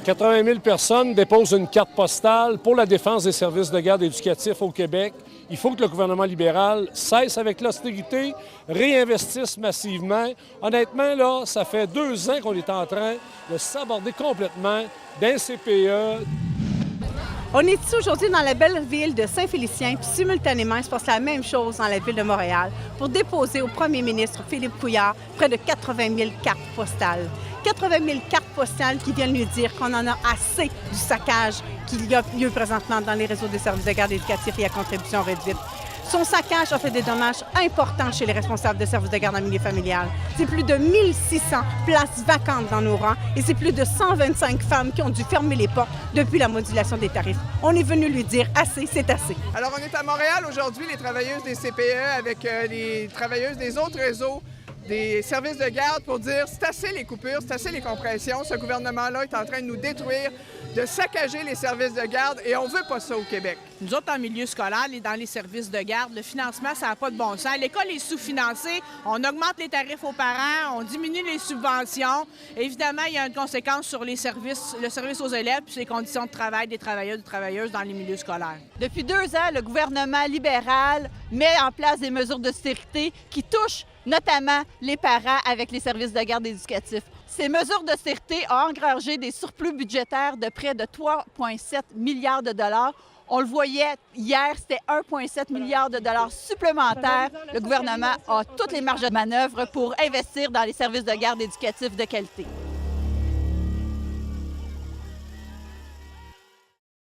80 000 personnes déposent une carte postale pour la défense des services de garde éducatifs au Québec. Il faut que le gouvernement libéral cesse avec l'austérité, réinvestisse massivement. Honnêtement, là, ça fait 2 ans qu'on est en train de s'aborder complètement d'un CPE. On est ici aujourd'hui dans la belle ville de Saint-Félicien, puis simultanément, il se passe la même chose dans la ville de Montréal pour déposer au premier ministre Philippe Couillard près de 80 000 cartes postales. 80 000 cartes postales qui viennent lui dire qu'on en a assez du saccage qu'il y a lieu présentement dans les réseaux des services de garde éducatifs et à contribution réduite. Son saccage a fait des dommages importants chez les responsables de services de garde en milieu familial. C'est plus de 1600 places vacantes dans nos rangs et c'est plus de 125 femmes qui ont dû fermer les portes depuis la modulation des tarifs. On est venu lui dire assez, c'est assez. Alors on est à Montréal aujourd'hui, les travailleuses des CPE avec les travailleuses des autres réseaux des services de garde pour dire c'est assez les coupures, c'est assez les compressions. Ce gouvernement-là est en train de nous détruire, de saccager les services de garde et on ne veut pas ça au Québec. Nous autres, en milieu scolaire et dans les services de garde, le financement, ça n'a pas de bon sens. L'école est sous-financée, on augmente les tarifs aux parents, on diminue les subventions. Évidemment, il y a une conséquence sur les services, le service aux élèves puis les conditions de travail des travailleurs et des travailleuses dans les milieux scolaires. Depuis 2 ans, le gouvernement libéral met en place des mesures d'austérité qui touchent notamment les parents avec les services de garde éducatifs. Ces mesures d'austérité ont engrangé des surplus budgétaires de près de 3,7 milliards de dollars. On le voyait hier, c'était 1,7 milliard de dollars supplémentaires. Le gouvernement a toutes les marges de manœuvre pour investir dans les services de garde éducatifs de qualité.